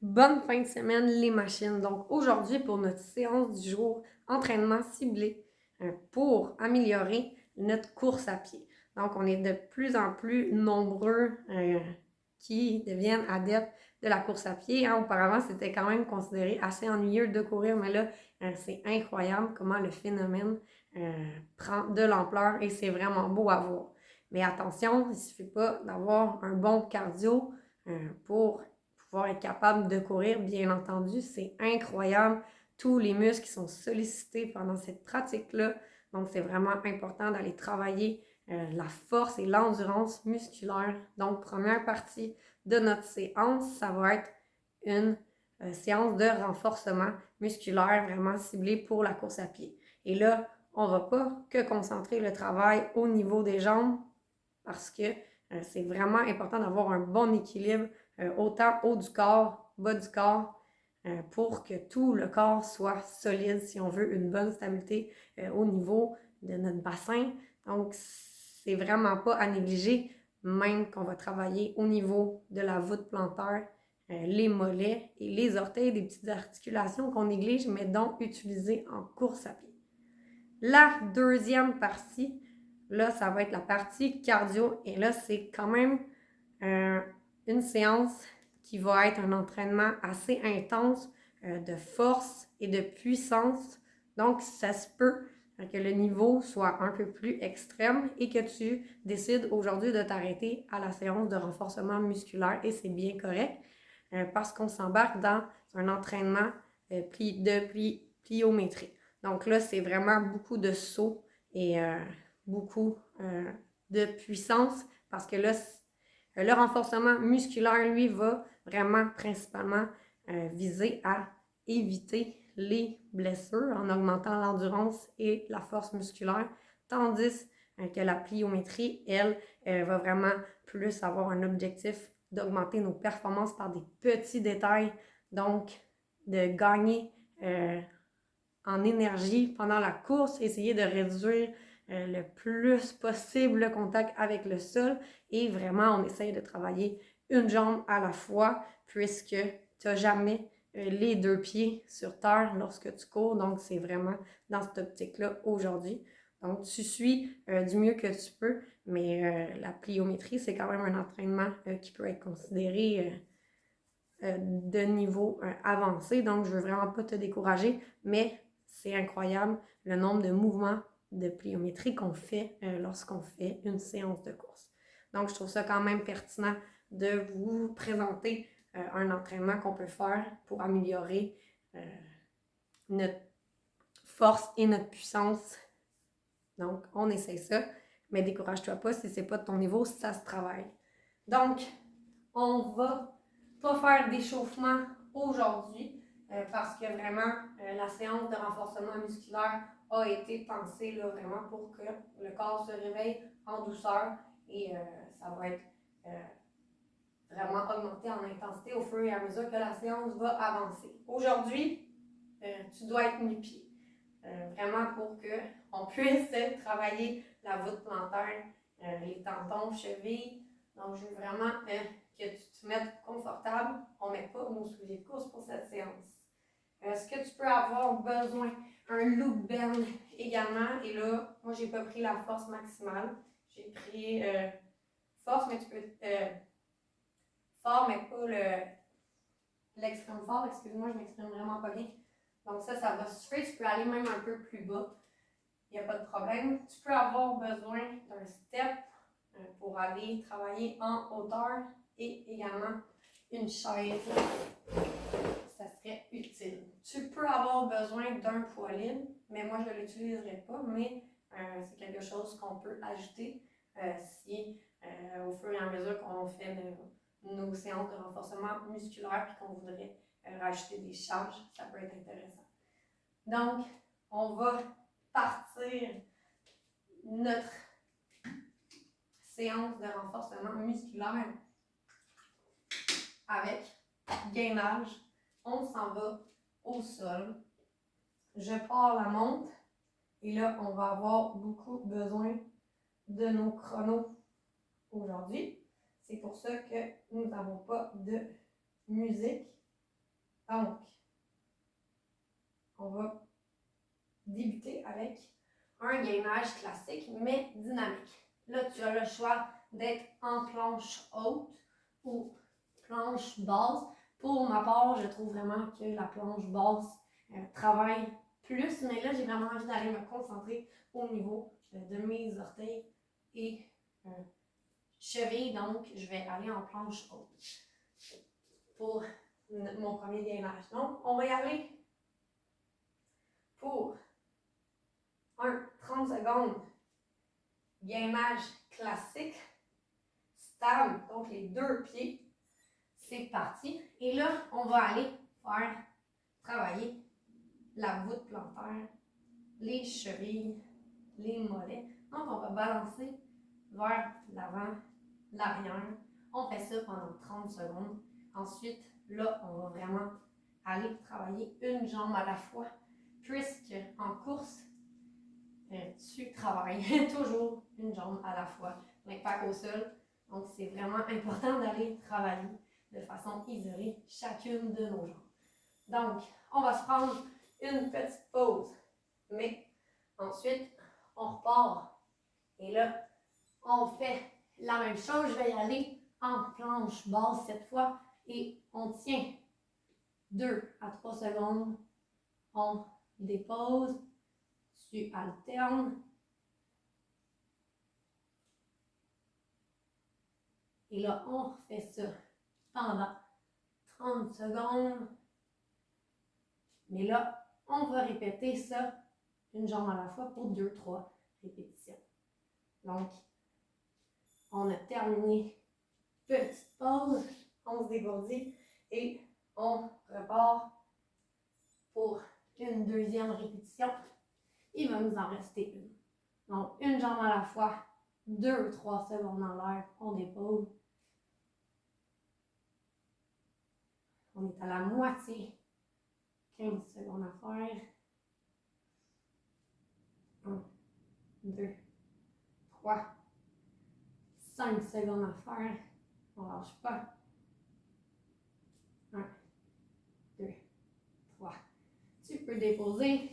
Bonne fin de semaine les machines. Donc aujourd'hui pour notre séance du jour, entraînement ciblé pour améliorer notre course à pied. Donc on est de plus en plus nombreux qui deviennent adeptes de la course à pied. Auparavant c'était quand même considéré assez ennuyeux de courir, mais là c'est incroyable comment le phénomène prend de l'ampleur et c'est vraiment beau à voir. Mais attention, il ne suffit pas d'avoir un bon cardio pour pouvoir être capable de courir, bien entendu. C'est incroyable, tous les muscles qui sont sollicités pendant cette pratique-là. Donc, c'est vraiment important d'aller travailler la force et l'endurance musculaire. Donc, première partie de notre séance, ça va être une séance de renforcement musculaire vraiment ciblée pour la course à pied. Et là, on ne va pas que concentrer le travail au niveau des jambes parce que c'est vraiment important d'avoir un bon équilibre autant haut du corps, bas du corps, pour que tout le corps soit solide si on veut une bonne stabilité au niveau de notre bassin. Donc, c'est vraiment pas à négliger, même qu'on va travailler au niveau de la voûte plantaire, les mollets et les orteils, des petites articulations qu'on néglige, mais donc utilisées en course à pied. La deuxième partie, là, ça va être la partie cardio. Et là, c'est quand même une séance qui va être un entraînement assez intense de force et de puissance. Donc, ça se peut que le niveau soit un peu plus extrême et que tu décides aujourd'hui de t'arrêter à la séance de renforcement musculaire et c'est bien correct parce qu'on s'embarque dans un entraînement de pliométrie. Donc là, c'est vraiment beaucoup de sauts et beaucoup de puissance parce que là, le renforcement musculaire, lui, va vraiment principalement viser à éviter les blessures en augmentant l'endurance et la force musculaire, tandis que la pliométrie, elle, va vraiment plus avoir un objectif d'augmenter nos performances par des petits détails, donc de gagner en énergie pendant la course, essayer de réduire le plus possible le contact avec le sol et vraiment on essaye de travailler une jambe à la fois puisque tu n'as jamais les deux pieds sur terre lorsque tu cours, donc c'est vraiment dans cette optique-là aujourd'hui. Donc tu suis du mieux que tu peux, mais la pliométrie c'est quand même un entraînement qui peut être considéré de niveau avancé, donc je veux vraiment pas te décourager, mais c'est incroyable le nombre de mouvements de pliométrie qu'on fait lorsqu'on fait une séance de course. Donc, je trouve ça quand même pertinent de vous présenter un entraînement qu'on peut faire pour améliorer notre force et notre puissance. Donc, on essaie ça, mais décourage-toi pas si c'est pas de ton niveau, ça se travaille. Donc, on va pas faire d'échauffement aujourd'hui parce que vraiment la séance de renforcement musculaire a été pensée là, vraiment pour que le corps se réveille en douceur et ça va être vraiment augmenté en intensité au fur et à mesure que la séance va avancer. Aujourd'hui, tu dois être nu-pied. Vraiment pour qu'on puisse travailler la voûte plantaire, les tendons, chevilles. Donc, je veux vraiment que tu te mettes confortable. On ne met pas nos souliers de course pour cette séance. Est-ce que tu peux avoir besoin d'un loop bend également? Et là, moi, j'ai pas pris la force maximale. J'ai pris force, mais tu peux fort, mais pas l'extrême fort. Excuse-moi, je m'exprime vraiment pas bien. Donc ça va suffire. Tu peux aller même un peu plus bas. Il n'y a pas de problème. Tu peux avoir besoin d'un step pour aller travailler en hauteur et également une chaise. Ça serait utile. Tu peux avoir besoin d'un poids-libre, mais moi je ne l'utiliserai pas, mais c'est quelque chose qu'on peut ajouter si au fur et à mesure qu'on fait nos séances de renforcement musculaire et qu'on voudrait rajouter des charges, ça peut être intéressant. Donc, on va partir notre séance de renforcement musculaire avec gainage. On s'en va au sol. Je pars la montre et là, on va avoir beaucoup besoin de nos chronos aujourd'hui. C'est pour ça que nous n'avons pas de musique. Donc, on va débuter avec un gainage classique, mais dynamique. Là, tu as le choix d'être en planche haute ou planche basse. Pour ma part, je trouve vraiment que la planche basse travaille plus, mais là, j'ai vraiment envie d'aller me concentrer au niveau de mes orteils et cheville, donc je vais aller en planche haute pour mon premier gainage. Donc, on va y aller pour un 30 secondes gainage classique, stable, donc les deux pieds. C'est parti. Et là, on va aller faire travailler la voûte plantaire, les chevilles, les mollets. Donc, on va balancer vers l'avant, l'arrière. On fait ça pendant 30 secondes. Ensuite, là, on va vraiment aller travailler une jambe à la fois, puisque en course, tu travailles toujours une jambe à la fois, l'impact au sol. Donc, c'est vraiment important d'aller travailler de façon isolée chacune de nos jambes. Donc, on va se prendre une petite pause, mais ensuite, on repart. Et là, on fait la même chose. Je vais y aller en planche basse cette fois et on tient 2 à 3 secondes. On dépose, tu alternes. Et là, on refait ça pendant 30 secondes. Mais là, on va répéter ça une jambe à la fois pour 2-3 répétitions. Donc, on a terminé. Petite pause, on se dégourdit et on repart pour une deuxième répétition. Il va nous en rester une. Donc, une jambe à la fois, 2-3 secondes en l'air, on dépose. On est à la moitié. 15 secondes à faire. 1, 2, 3, 5 secondes à faire. On ne lâche pas. 1, 2, 3. Tu peux déposer.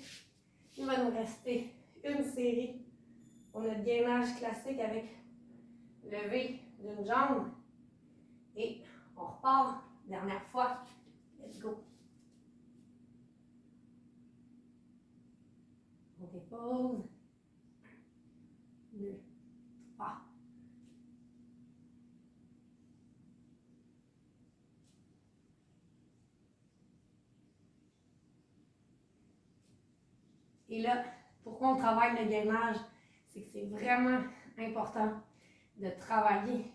Il va nous rester une série. On a le gainage classique avec lever d'une jambe. Et on repart. Dernière fois. Let's go. On dépose. 1, 2, 3. Et là, pourquoi on travaille le gainage? C'est que c'est vraiment important de travailler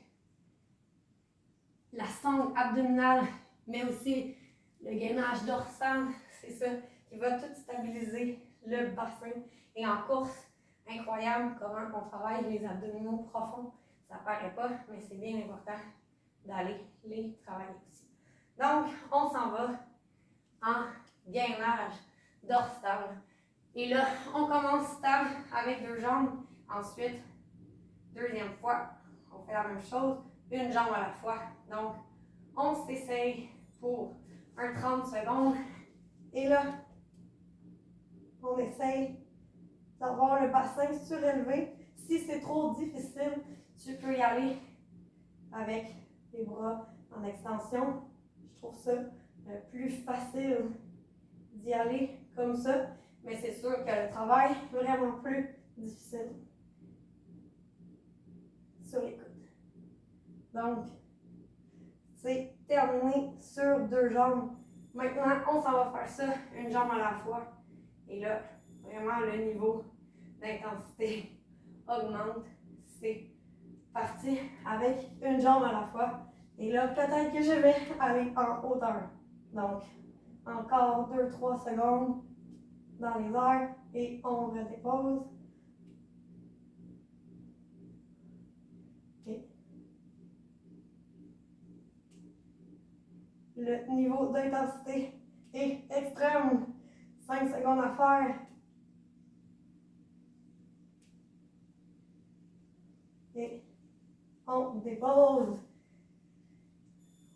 la sangle abdominale, mais aussi le gainage dorsal. C'est ça qui va tout stabiliser le bassin. Et en course, incroyable comment on travaille les abdominaux profonds. Ça ne paraît pas, mais c'est bien important d'aller les travailler aussi. Donc, on s'en va en gainage dorsal. Et là, on commence stable avec 2 jambes. Ensuite, deuxième fois, on fait la même chose, une jambe à la fois. Donc, on s'essaye pour un 30 secondes. Et là, on essaye d'avoir le bassin surélevé. Si c'est trop difficile, tu peux y aller avec les bras en extension. Je trouve ça plus facile d'y aller comme ça. Mais c'est sûr que le travail est vraiment plus difficile sur les coudes. Donc, c'est terminé sur 2 jambes. Maintenant, on s'en va faire ça une jambe à la fois. Et là, vraiment, le niveau d'intensité augmente. C'est parti avec une jambe à la fois. Et là, peut-être que je vais aller en hauteur. Donc, encore 2-3 secondes dans les airs et on redépose. Okay. Le niveau d'intensité est extrême. 5 secondes à faire. Et on dépose.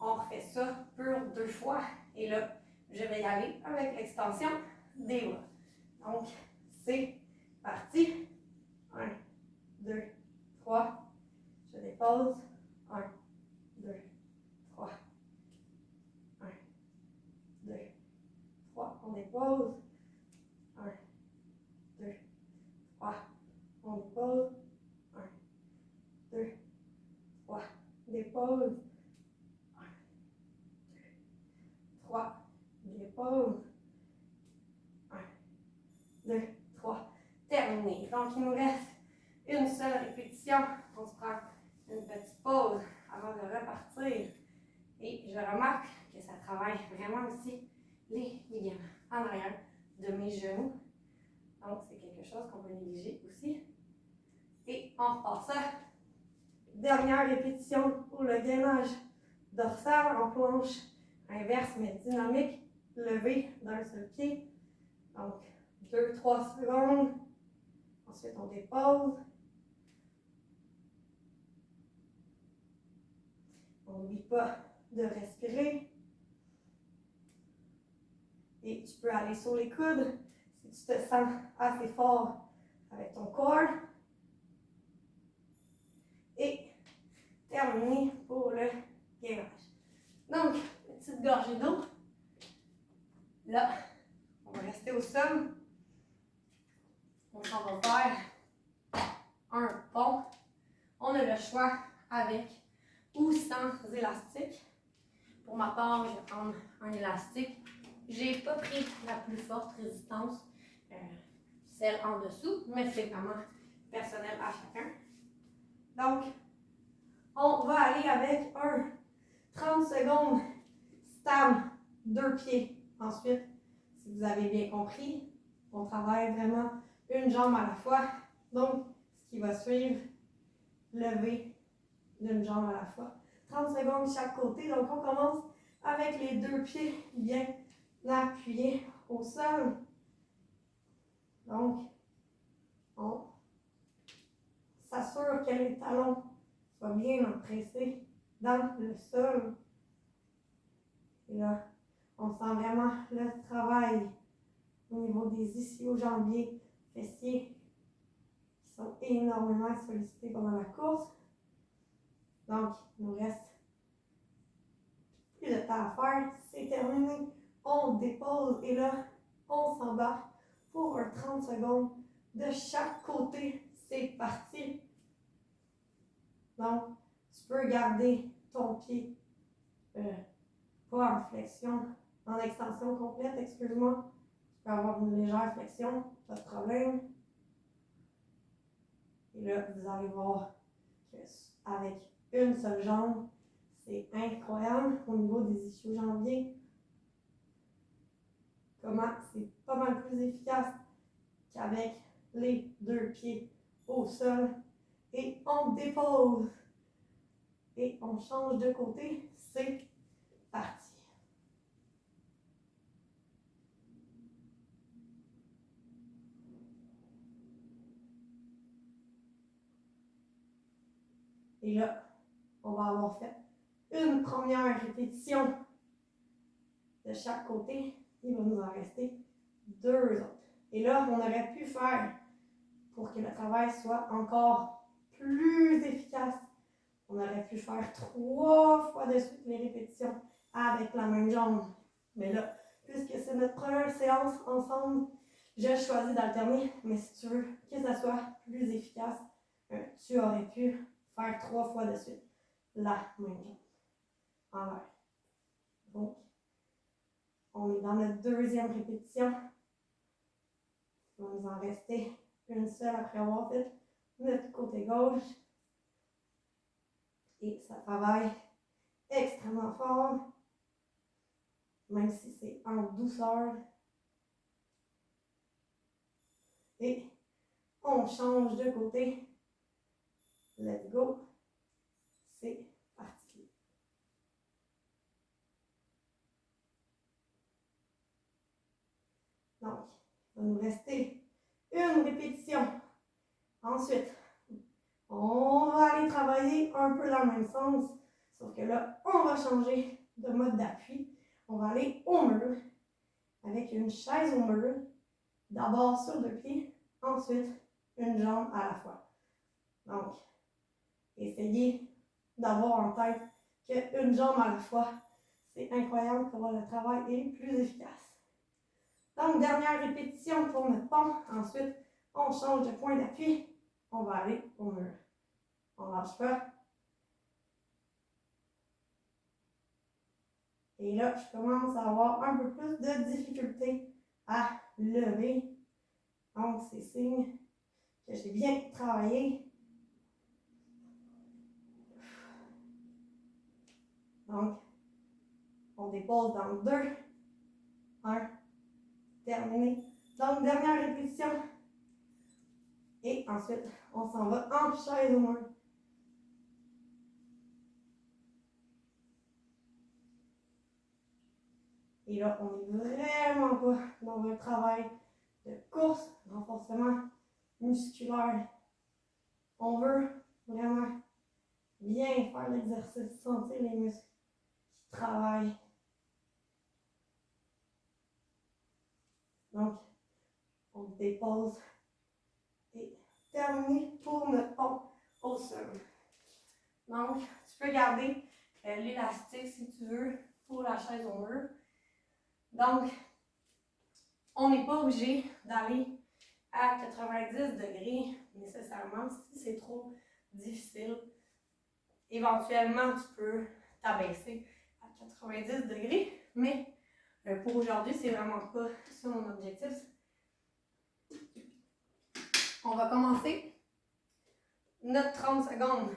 On refait ça pour 2 fois. Et là, je vais y aller avec l'extension des bras. Donc, c'est parti. 1, 2, 3. Je dépose. 1, 2, 3. 1, 2, 3. On dépose. 1, 2, 3. On dépose. 1, 2, 3. Dépose. 1, 2, 3. Dépose. 1, 2, 3. Terminé. Donc, il nous reste une seule répétition. On se prend une petite pause avant de repartir. Et je remarque que ça travaille vraiment aussi les ligaments en arrière de mes genoux. Donc, c'est quelque chose qu'on peut négliger aussi. Et on repart ça. Dernière répétition pour le gainage dorsal en planche inverse mais dynamique. Levé d'un seul pied. Donc, 2-3 secondes. Ensuite, on dépose. On n'oublie pas de respirer. Et tu peux aller sur les coudes si tu te sens assez fort avec ton corps. Et terminé pour le gainage. Donc, une petite gorgée d'eau. Là, on va rester au sol. On s'en va faire un pont. On a le choix avec ou sans élastique. Pour ma part, je vais prendre un élastique. J'ai pas pris la plus forte résistance, celle en dessous, mais c'est vraiment personnel à chacun. Donc, on va aller avec un 30 secondes stable, 2 pieds. Ensuite, si vous avez bien compris, on travaille vraiment une jambe à la fois. Donc, ce qui va suivre, lever d'une jambe à la fois. 30 secondes de chaque côté. Donc, on commence avec les 2 pieds bien appuyés au sol. Donc, on s'assure que les talons soient bien empressés dans le sol. Et là, on sent vraiment le travail au niveau des ischio-jambiers, fessiers, qui sont énormément sollicités pendant la course. Donc, il nous reste plus de temps à faire. C'est terminé. On dépose et là, on s'embarque pour un 30 secondes de chaque côté. C'est parti. Donc, tu peux garder ton pied pas en flexion, en extension complète, excuse-moi. Tu peux avoir une légère flexion, pas de problème. Et là, vous allez voir qu'avec une seule jambe, c'est incroyable au niveau des ischio-jambiers. Comment c'est pas mal plus efficace qu'avec les 2 pieds au sol. Et on dépose. Et on change de côté. C'est parti. Et là, on va avoir fait une première répétition de chaque côté. Il va nous en rester 2 autres. Et là, on aurait pu faire, pour que le travail soit encore plus efficace, on aurait pu faire 3 fois de suite les répétitions avec la même jambe. Mais là, puisque c'est notre première séance ensemble, je choisis d'alterner. Mais si tu veux que ça soit plus efficace, tu aurais pu faire 3 fois de suite la même jambe. Envers. Donc, on est dans notre deuxième répétition. Il va nous en rester une seule après avoir fait notre côté gauche. Et ça travaille extrêmement fort, même si c'est en douceur. Et on change de côté. Let's go. C'est parti. Donc, il va nous rester une répétition. Ensuite, on va aller travailler un peu dans le même sens, sauf que là, on va changer de mode d'appui. On va aller au mur avec une chaise au mur, d'abord sur 2 pieds, ensuite une jambe à la fois. Donc, essayez d'avoir en tête qu'une jambe à la fois, c'est incroyable comment le travail est plus efficace. Donc, dernière répétition pour notre pont. Ensuite, on change de point d'appui. On va aller au mur. On lâche pas. Et là, je commence à avoir un peu plus de difficulté à lever. Donc, c'est signe que j'ai bien travaillé. Donc, on dépose dans 2, 1, terminé. Donc, dernière répétition. Et ensuite, on s'en va en chaise au mur. Et là, on n'est vraiment pas dans un travail de course, renforcement musculaire. On veut vraiment bien faire l'exercice, sentir les muscles qui travaillent. Donc, on dépose et terminé pour notre pont au sol. Donc, tu peux garder l'élastique si tu veux pour la chaise au mur. Donc, on n'est pas obligé d'aller à 90 degrés nécessairement si c'est trop difficile. Éventuellement, tu peux t'abaisser à 90 degrés, mais pour aujourd'hui, c'est vraiment pas ça mon objectif. On va commencer notre 30 secondes.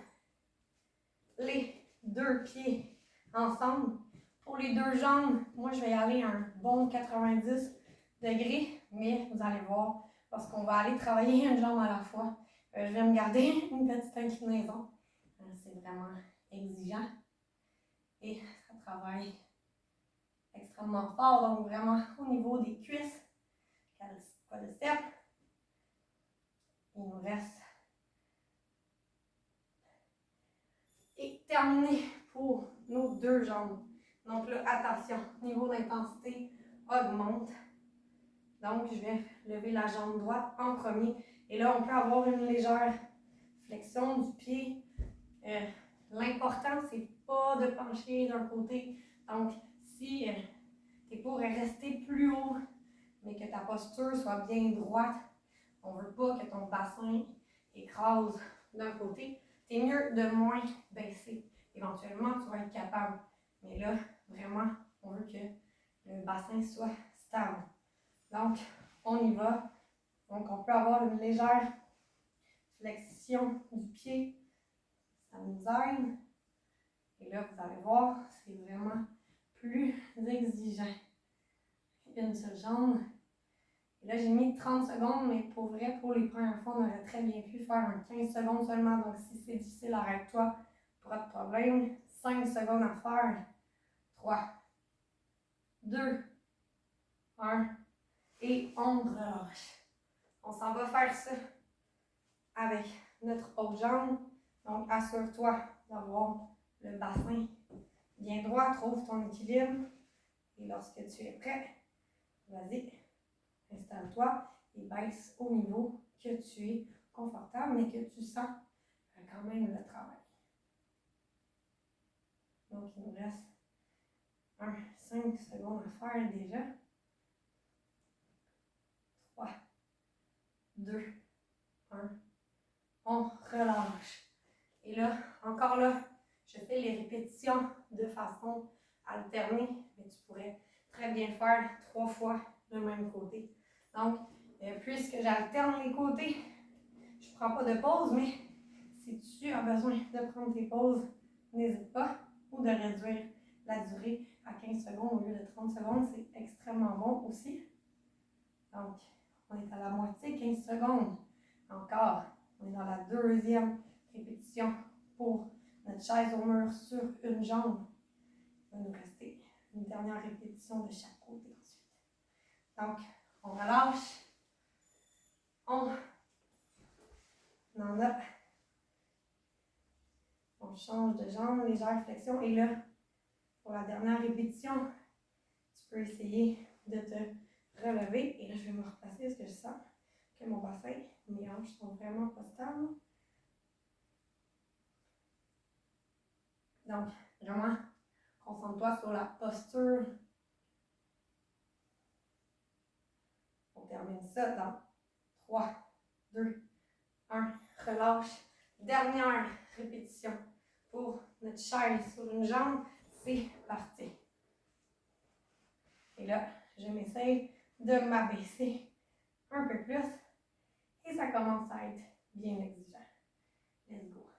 Les 2 pieds ensemble. Pour les 2 jambes, moi je vais y aller à un bon 90 degrés, mais vous allez voir, parce qu'on va aller travailler une jambe à la fois, je vais me garder une petite inclinaison. C'est vraiment exigeant et ça travaille extrêmement fort, donc vraiment au niveau des cuisses, quadriceps. Il nous reste. Et terminé pour nos 2 jambes. Donc là, attention, niveau d'intensité augmente. Donc, je vais lever la jambe droite en premier. Et là, on peut avoir une légère flexion du pied. L'important, c'est pas de pencher d'un côté. Donc, si tu es pour rester plus haut, mais que ta posture soit bien droite, on ne veut pas que ton bassin écrase d'un côté. C'est mieux de moins baisser. Éventuellement, tu vas être capable. Mais là, vraiment, on veut que le bassin soit stable. Donc, on y va. Donc, on peut avoir une légère flexion du pied. Ça nous aide. Et là, vous allez voir, c'est vraiment plus exigeant. Une seule jambe. Et là, j'ai mis 30 secondes, mais pour vrai, pour les premières fois, on aurait très bien pu faire un 15 secondes seulement. Donc, si c'est difficile, arrête-toi. Pas de problème. 5 secondes à faire. 3, 2, 1. Et on relâche. On s'en va faire ça avec notre autre jambe. Donc, assure-toi d'avoir le bassin bien droit. Trouve ton équilibre. Et lorsque tu es prêt, vas-y, installe-toi et baisse au niveau que tu es confortable, mais que tu sens quand même le travail. Donc, il nous reste 5 secondes à faire déjà. 3, 2, 1. On relâche. Et là, encore là, je fais les répétitions de façon alternée, mais tu pourrais très bien faire 3 fois le même côté. Donc, puisque j'alterne les côtés, je ne prends pas de pause, mais si tu as besoin de prendre tes pauses, n'hésite pas, ou de réduire la durée à 15 secondes au lieu de 30 secondes, c'est extrêmement bon aussi. Donc, on est à la moitié, 15 secondes. Encore, on est dans la deuxième répétition pour notre chaise au mur sur une jambe. Il va nous rester une dernière répétition de chaque côté ensuite. Donc, on relâche. On en a. On change de jambe, légère flexion. Et là, pour la dernière répétition, tu peux essayer de te relever. Et là, je vais me replacer parce que je sens que mon bassin, mes hanches sont vraiment pas stables. Donc, vraiment, concentre-toi sur la posture. On termine ça dans 3, 2, 1. Relâche. Dernière répétition pour notre chaise sur une jambe. C'est parti. Et là, je m'essaye de m'abaisser un peu plus. Et ça commence à être bien exigeant. Let's go.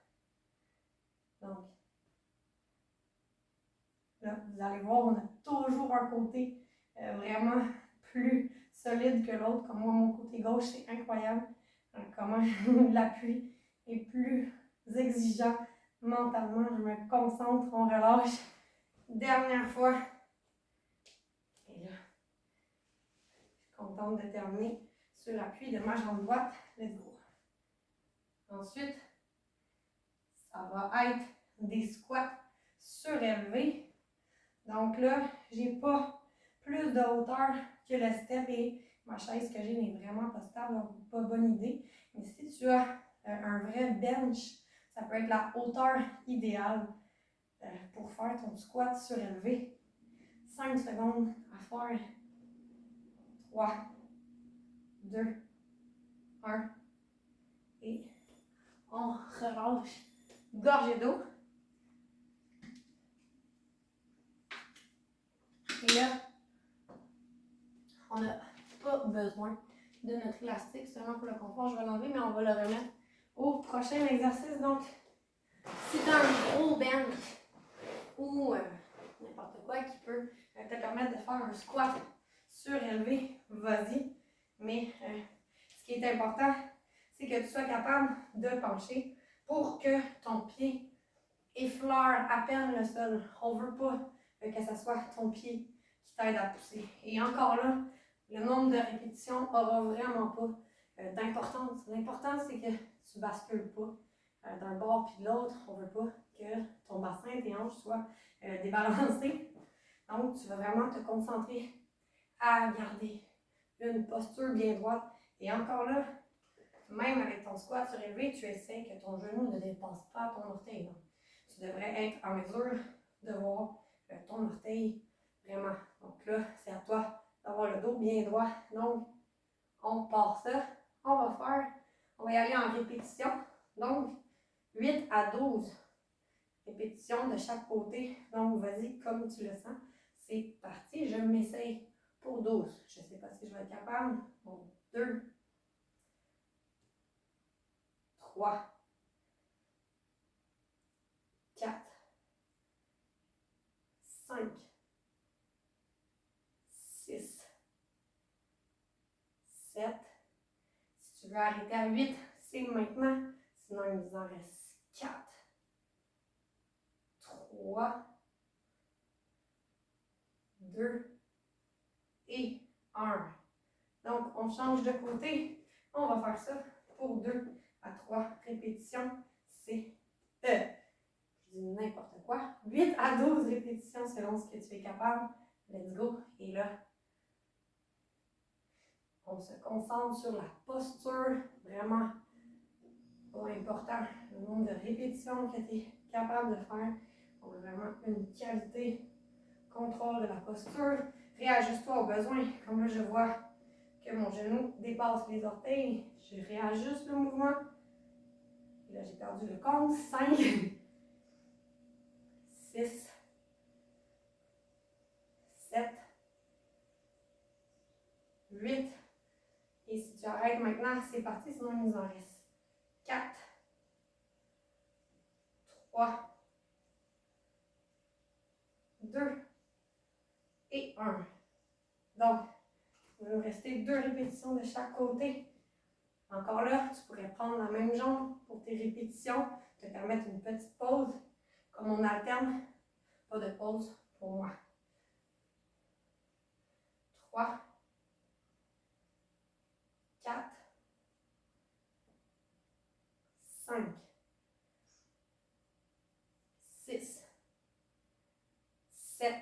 Donc, là, vous allez voir, on a toujours un côté vraiment plus solide que l'autre. Comme moi, mon côté gauche, c'est incroyable. Comment l'appui est plus exigeant mentalement. Je me concentre, on relâche. Dernière fois. Et là, je suis contente de terminer sur l'appui de ma jambe droite. Let's go. Ensuite, ça va être des squats surélevés. Donc là, j'ai pas plus de hauteur que le step et ma chaise que j'ai n'est vraiment pas stable, donc pas bonne idée. Mais si tu as un vrai bench, ça peut être la hauteur idéale pour faire ton squat surélevé. 5 secondes à faire. 3, 2, 1. Et on relâche. Gorgée d'eau. Et là, on n'a pas besoin de notre élastique seulement pour le confort. Je vais l'enlever, mais on va le remettre au prochain exercice. Donc, si tu as un gros bench ou n'importe quoi qui peut te permettre de faire un squat surélevé, vas-y. Mais ce qui est important, c'est que tu sois capable de pencher pour que ton pied effleure à peine le sol. On ne veut pas que ce soit ton pied qui t'aide à pousser. Et encore là, le nombre de répétitions n'aura vraiment pas d'importance. L'important, c'est que tu ne bascules pas d'un bord puis de l'autre. On ne veut pas que ton bassin, tes hanches soient débalancés. Donc, tu vas vraiment te concentrer à garder une posture bien droite. Et encore là, même avec ton squat surélevé, tu essaies que ton genou ne dépasse pas ton orteil. Donc, tu devrais être en mesure de voir ton orteil vraiment. Donc là, c'est à toi d'avoir le dos bien droit. Donc, on part ça. On va y aller en répétition. Donc, 8 à 12 répétitions de chaque côté. Donc, vas-y comme tu le sens. C'est parti. Je m'essaye pour 12. Je ne sais pas si je vais être capable. Bon, 2, 3, 4, 5, 6, 7. Si tu veux arrêter à 8, c'est maintenant. Sinon, il nous en reste 4, 3, 2 et 1. Donc, on change de côté. On va faire ça pour 2 à 3 répétitions. C'est je dis n'importe quoi. 8 à 12 répétitions selon ce que tu es capable. Let's go. Et là, on se concentre sur la posture. Vraiment pas important le nombre de répétitions que tu es capable de faire. On veut vraiment une qualité, contrôle de la posture. Réajuste-toi aux besoins. Comme là, je vois que mon genou dépasse les orteils. Je réajuste le mouvement. Et là, j'ai perdu le compte. 5, 6, 7, 8. Et si tu arrêtes maintenant, c'est parti, sinon il nous en reste 4, 3, 2 et 1. Donc, il va nous rester 2 répétitions de chaque côté. Encore là, tu pourrais prendre la même jambe pour tes répétitions, te permettre une petite pause. Comme on alterne, pas de pause pour moi. 3, 4, 5, 6, 7,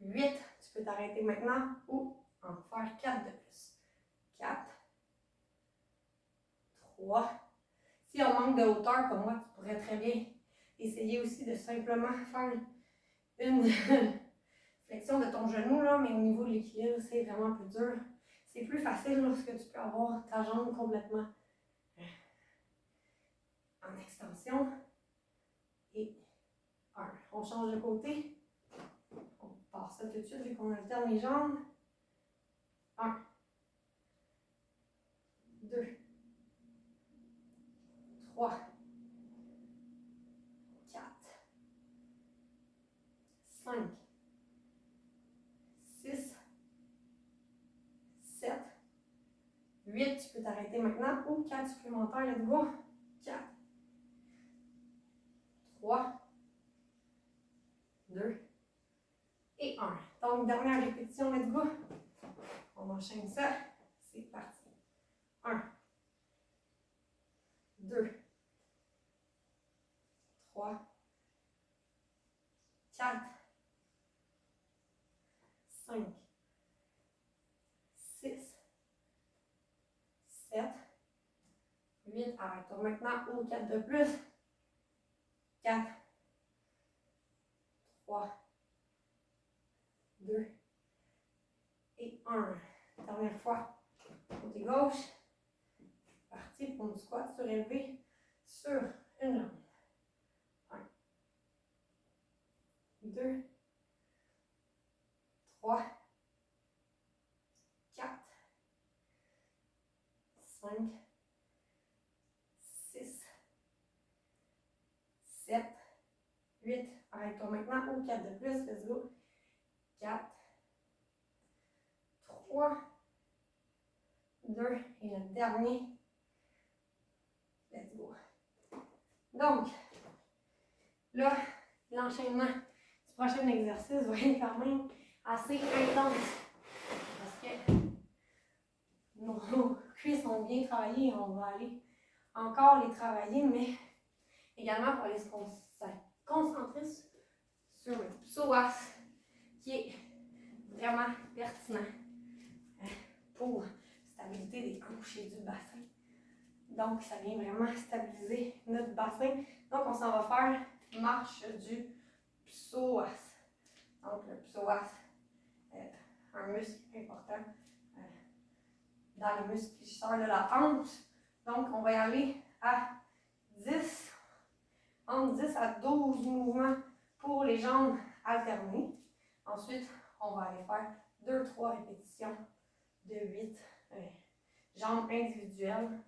8. Tu peux t'arrêter maintenant ou en faire 4 de plus. 4, 3. Si on manque de hauteur comme moi, tu pourrais très bien essayer aussi de simplement faire une flexion de ton genou, là, mais au niveau de l'équilibre, c'est vraiment plus dur. C'est plus facile lorsque tu peux avoir ta jambe complètement en extension. Et 1. On change de côté. On passe ça tout de suite vu qu'on alterne les jambes. 1, 2, 3, 4, 5, 6, 7, 8. Tu peux t'arrêter maintenant ou 4 supplémentaires. Let's go. 4, 3, 2 et 1. Donc, dernière répétition. Let's go. On enchaîne ça. C'est parti. 1, 2, 3, 4, 5, 6, 7, 8. Arrête-toi maintenant ou 4 de plus. 4, 3, 2 et 1. Dernière fois. Côté gauche. Parti pour une squat surélevée sur une jambe. 1, 2, 3, 4, 5, 6, 7, 8. Arrête-toi maintenant ou 4 de plus. Let's go. 4, 3, 2 et le dernier. Let's go. Donc, là, l'enchaînement du prochain exercice va être quand même assez intense parce que nos cuisses sont bien travaillées. On va aller encore les travailler, mais également pour aller se concentrer sur le psoas qui est vraiment pertinent pour stabilité des hanches et du bassin. Donc, ça vient vraiment stabiliser notre bassin. Donc, on s'en va faire marche du psoas. Donc, le psoas, un muscle important dans le muscle qui sort de la hanche. Donc, on va y aller à 10, entre 10 à 12 mouvements pour les jambes alternées. Ensuite, on va aller faire 2-3 répétitions de 8 jambes individuelles.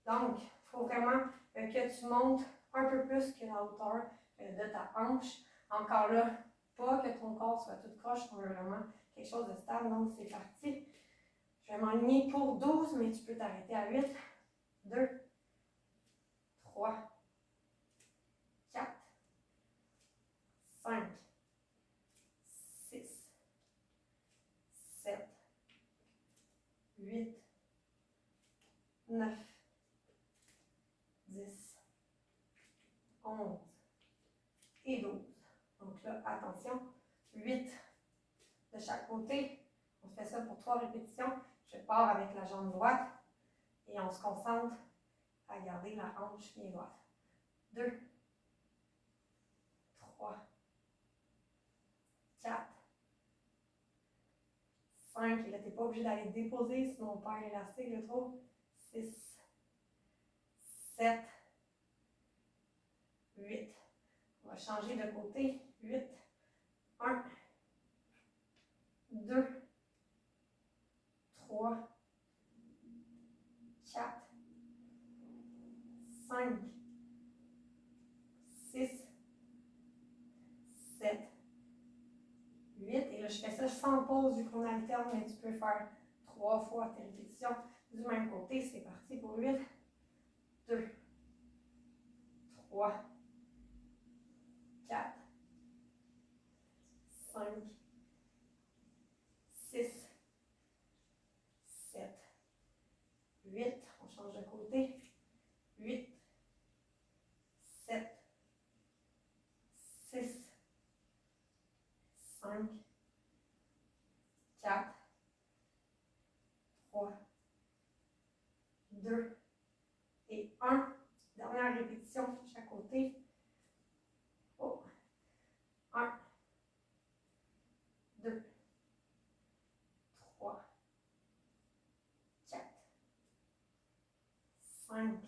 Donc, il faut vraiment que tu montes un peu plus que la hauteur de ta hanche. Encore là, pas que ton corps soit tout croche, on veut vraiment quelque chose de stable. Donc, c'est parti. Je vais m'aligner pour 12, mais tu peux t'arrêter à 8. 2, 3, 4, 5, 6, 7, 8, 9, 10, 11 et 12. Donc là, attention, 8 de chaque côté. On fait ça pour 3 répétitions. Je pars avec la jambe droite et on se concentre à garder la hanche bien droite. 2, 3, 4, 5. Et là, tu n'es pas obligé d'aller déposer, sinon on perd l'élastique de trop. 6, 7, 8. On va changer de côté. 8, 1, 2, 3, 4, 5, 6, 7, 8. Et là, je fais ça sans pause vu qu'on alterne, mais tu peux faire 3 fois tes répétitions du même côté. C'est parti pour 8, 2, 3, 4, 5, 6, 7, 8. On change de côté. 8, 7, 6, 5, 4, 3, 2 et 1. Dernière répétition de chaque côté. Oh. 1, 2, 3, 4, 5,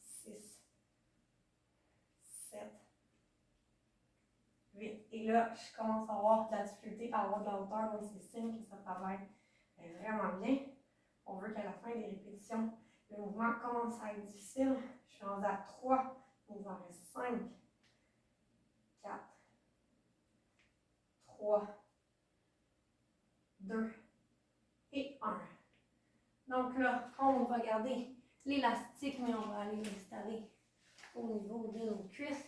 6, 7, 8. Et là, je commence à avoir de la difficulté à avoir de la hauteur, donc c'est signe que ça travaille vraiment bien. On veut qu'à la fin des répétitions, le mouvement commence à être difficile. Je suis rendue à 3, il nous en reste 5, 4, 3, 2 et 1. Donc là, on va garder l'élastique, mais on va aller l'installer au niveau de nos cuisses.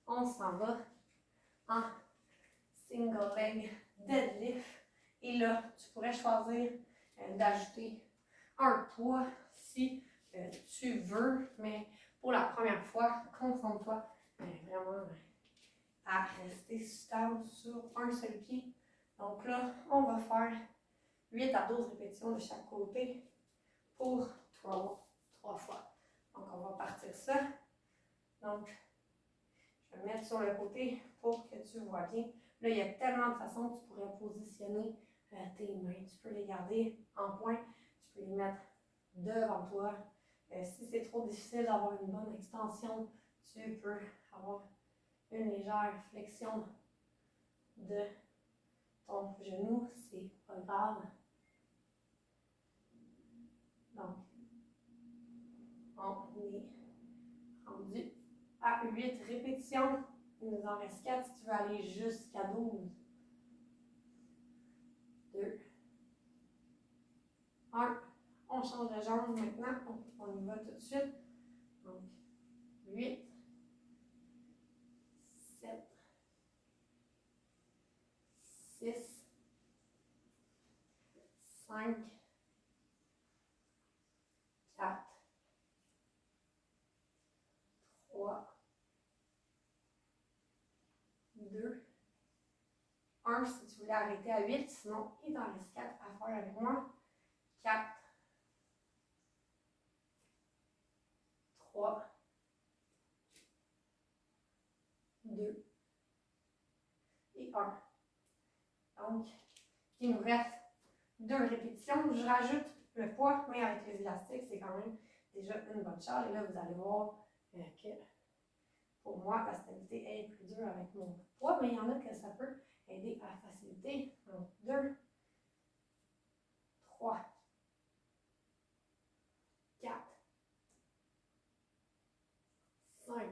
On s'en va en single leg deadlift. Et là, tu pourrais choisir d'ajouter un poids si tu veux, mais pour la première fois, concentre-toi vraiment à rester stable sur un seul pied. Donc là, on va faire 8 à 12 répétitions de chaque côté pour 3 fois. Donc, on va partir ça. Donc, je vais me mettre sur le côté pour que tu vois bien. Là, il y a tellement de façons que tu pourrais positionner tes mains. Tu peux les garder en point. Tu peux les mettre devant toi. Si c'est trop difficile d'avoir une bonne extension, tu peux avoir une légère flexion de ton genou. C'est pas grave. Donc, on est rendu à 8 répétitions. Il nous en reste 4 si tu veux aller jusqu'à 12. 2, 1. On change de jambe maintenant. On y va tout de suite. Donc, 8, 7, 6, 5, 4, 3, 2, 1. Si tu voulais arrêter à 8, sinon il t'en reste 4 à faire avec moi. 4, 3, 2 et 1. Donc, il nous reste 2 répétitions. Je rajoute le poids, mais avec les élastiques, c'est quand même déjà une bonne charge. Et là, vous allez voir que pour moi, la stabilité est plus dure avec mon poids, mais il y en a que ça peut aider à faciliter. Donc, 2, 3, 4, 5,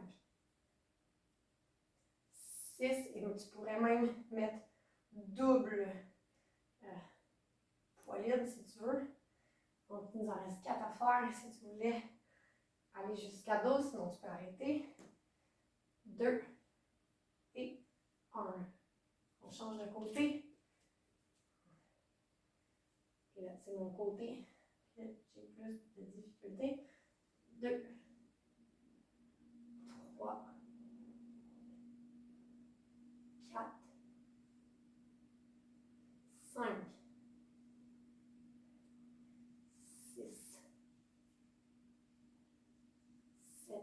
6, et tu pourrais même mettre double poids libre si tu veux. Donc, il nous en reste 4 à faire si tu voulais aller jusqu'à 12, sinon tu peux arrêter. 2 et 1. On change de côté. Et là, c'est mon côté que j'ai plus de difficulté. 2, 3, 4, 5, 6, 7,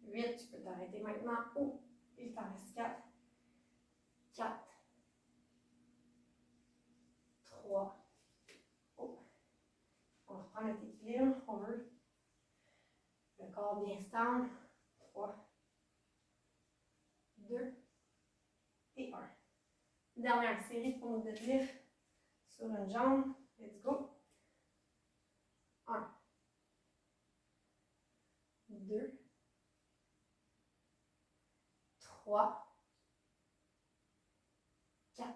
8. Tu peux t'arrêter maintenant. Oh, il t'en reste 4. 4, 3. Oh. On reprend notre équilibre. On veut le corps bien stable. 3, 2 et 1. Dernière série pour nos deadlifts sur une jambe. Let's go. 1, 2, 3, 4.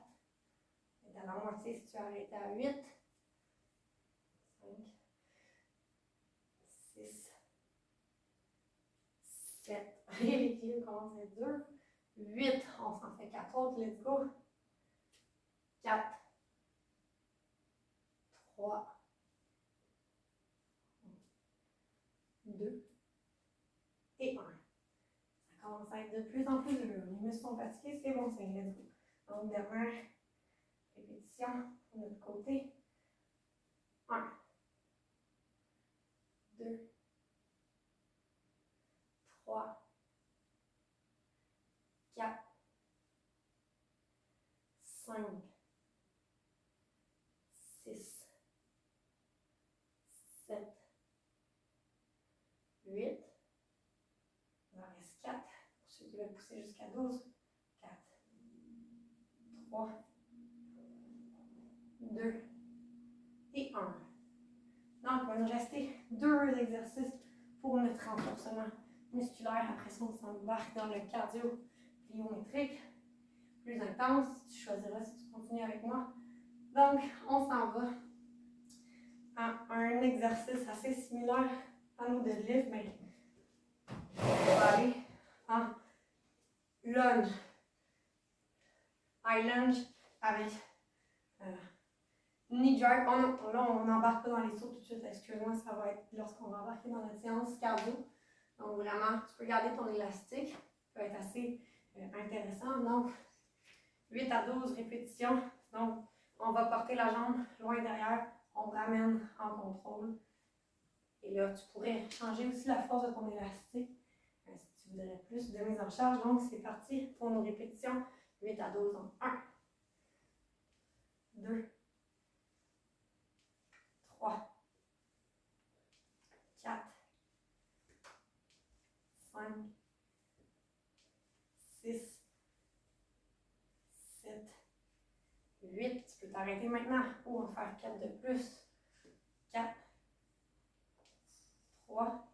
Et à la moitié si tu arrêtes à 8. 5, 6, 7. Et l'équilibre commence à être dur. 8. On s'en fait 4 autres. Let's go. 4, 3, 2 et 1. Ça commence à être de plus en plus dur. Les muscles sont fatigués, c'est bon signe. Let's go. Donc, dernière répétitions de notre côté. 1, 2, 3, 4, 5, 6, 7, 8. Il en reste 4. Pour ceux qui veulent pousser jusqu'à 12. 4, 3, 2 et 1. Donc, il va nous rester 2 exercices pour notre renforcement musculaire. Après ça, on s'embarque dans le cardio pliométrique, plus intense. Tu choisiras si tu continues avec moi. Donc, on s'en va à un exercice assez similaire à nos deadlifts, mais on va aller en lunge. High lunge avec knee jerk. Là, on n'embarque pas dans les sauts tout de suite. Excuse-moi, ça va être lorsqu'on va embarquer dans notre séance cardio. Donc, vraiment, tu peux garder ton élastique. Ça peut être assez intéressant. Donc, 8 à 12 répétitions. Donc, on va porter la jambe loin derrière. On ramène en contrôle. Et là, tu pourrais changer aussi la force de ton élastique si tu voudrais plus de mise en charge. Donc, c'est parti pour nos répétitions. 8 à 12 en 1, 2, 3, 4, 5, 6, 7, 8. Tu peux t'arrêter maintenant ou en faire 4 de plus. 4, 3,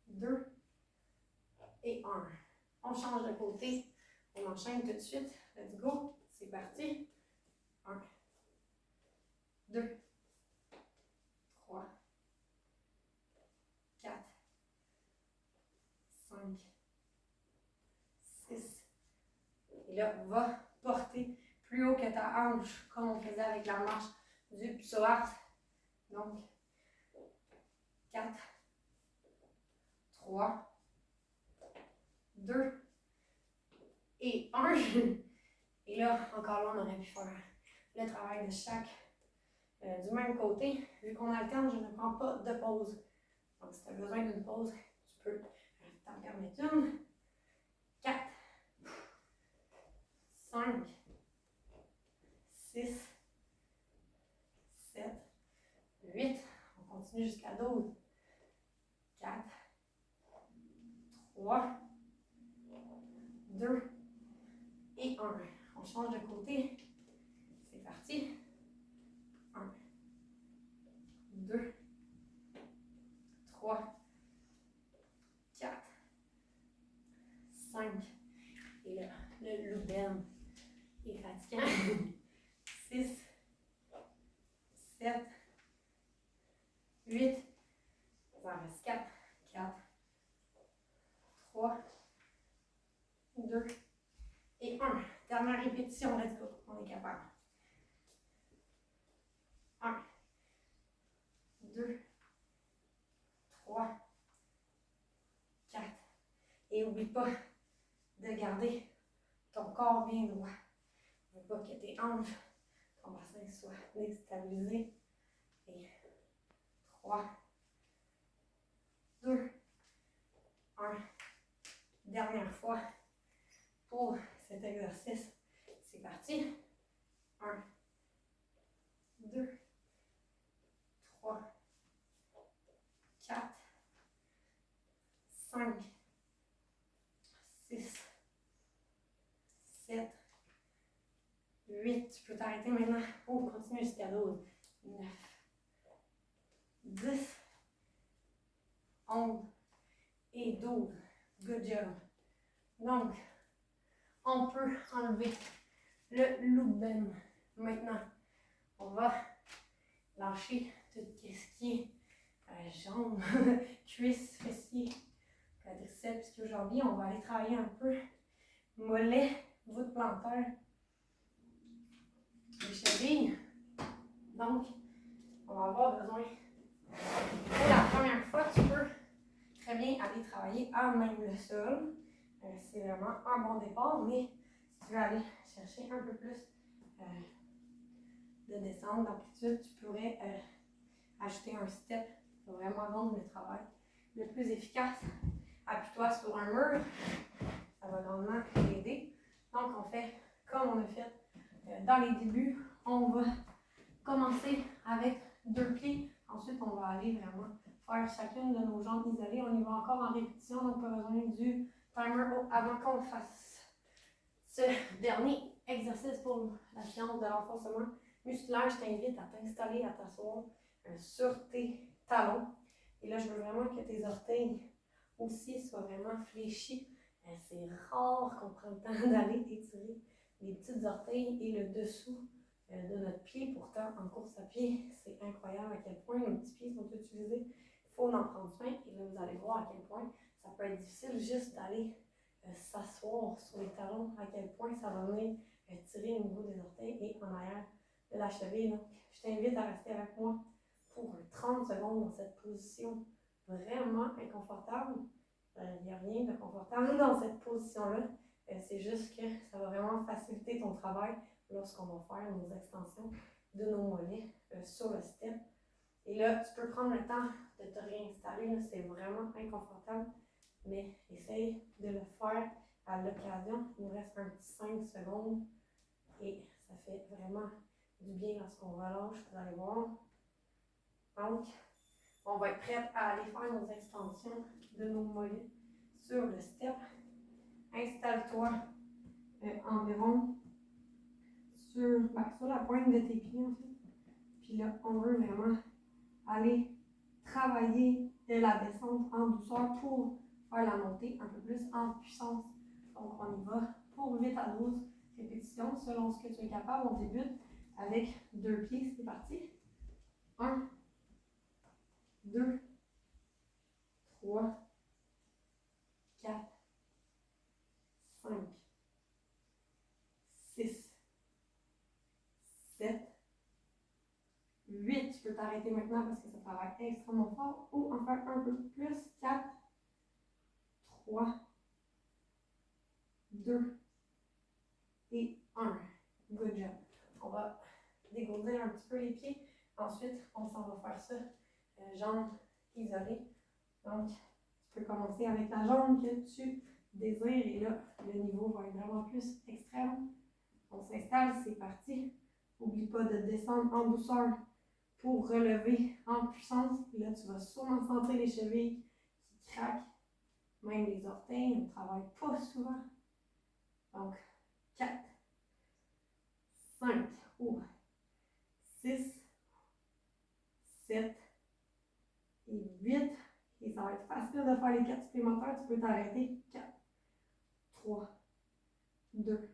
2 et 1. On change de côté. On enchaîne tout de suite. Let's go. C'est parti. 1, 2, 3, 4, 5, 6. Et là, on va porter plus haut que ta hanche, comme on faisait avec la marche du psoas. Donc, 4, 3, 2 et 1. Et là, encore là, on aurait pu faire le travail de chaque du même côté. Vu qu'on alterne, je ne prends pas de pause. Donc, si tu as besoin d'une pause, tu peux t'en permettre une. 4, 5, 6, 7, 8. On continue jusqu'à 12. 4, 3, 2 et 1. On change de côté. C'est parti. 1, 2, 3, 4, 5. Et là, le Lubben est fatigant. 6, 7, 8. Ça en reste 4. 4, 3, 2 et 1. Dernière répétition, let's go. On est capable. 1, 2, 3, 4. Et n'oublie pas de garder ton corps bien droit. Ne veux pas que tes hanches, ton bassin soit déstabilisé. Et 3, 2, 1. Dernière fois pour cet exercice. C'est parti. 1, 2, 3, 4, 5, 6, 7, 8. Tu peux t'arrêter maintenant. Oh, continue jusqu'à 12. 9, 10, 11 et 12. Good job. Donc, on peut enlever le Lubben. Maintenant, on va lâcher tout ce qui est jambes, cuisses, fessiers, quadriceps, ischio-jambiers. On va aller travailler un peu mollet, voûte plantaire, les chevilles. Donc, on va avoir besoin. Pour la première fois, tu peux très bien aller travailler à même le sol. C'est vraiment un bon départ, mais si tu veux aller chercher un peu plus de descendre d'amplitude, tu pourrais ajouter un step pour vraiment rendre le travail le plus efficace. Appuie-toi sur un mur, ça va grandement t'aider. Donc on fait comme on a fait dans les débuts, on va commencer avec 2 plis, ensuite on va aller vraiment faire chacune de nos jambes isolées. On y va encore en répétition, donc pas besoin du timer avant qu'on fasse ce dernier exercice pour la séance de renforcement musculaire. Je t'invite à t'installer, à t'asseoir sur tes talons. Et là, je veux vraiment que tes orteils aussi soient vraiment fléchis. C'est rare qu'on prenne le temps d'aller étirer les petites orteils et le dessous de notre pied. Pourtant, en course à pied, c'est incroyable à quel point nos petits pieds sont utilisés. Il faut en prendre soin. Et là, vous allez voir à quel point ça peut être difficile juste d'aller s'asseoir sur les talons, à quel point ça va venir tirer au niveau des orteils et en arrière de la cheville. Donc, je t'invite à rester avec moi pour 30 secondes dans cette position vraiment inconfortable. Il n'y a rien de confortable dans cette position-là. C'est juste que ça va vraiment faciliter ton travail lorsqu'on va faire nos extensions de nos mollets sur le step. Et là, tu peux prendre le temps de te réinstaller. C'est vraiment inconfortable, mais essaye de le faire à l'occasion. Il nous reste un petit 5 secondes et ça fait vraiment du bien lorsqu'on relâche. Vous allez voir. Donc, on va être prêt à aller faire nos extensions de nos mollets sur le step. Installe-toi environ sur la pointe de tes pieds en fait. Puis là, on veut vraiment aller travailler de la descente en douceur pour faire la montée un peu plus en puissance. Donc, on y va pour 8 à 12 répétitions selon ce que tu es capable. On débute avec 2 pieds. C'est parti. 1, 2, 3, 4, 5, 6, 7, 8. Tu peux t'arrêter maintenant parce que ça travaille extrêmement fort ou en faire un peu plus. 4, 3, 2 et 1. Good job. On va dégourdir un petit peu les pieds. Ensuite, on s'en va faire ça jambes isolées. Donc, tu peux commencer avec la jambe que tu désires et là, le niveau va être vraiment plus extrême. On s'installe, c'est parti. N'oublie pas de descendre en douceur pour relever en puissance. Et là, tu vas sûrement sentir les chevilles qui craquent, même les orteils. On ne travaille pas souvent. Donc, 4, 5, 6, 7 et 8. Et ça va être facile de faire les 4 supplémentaires. Tu peux t'arrêter. 4, 3, 2,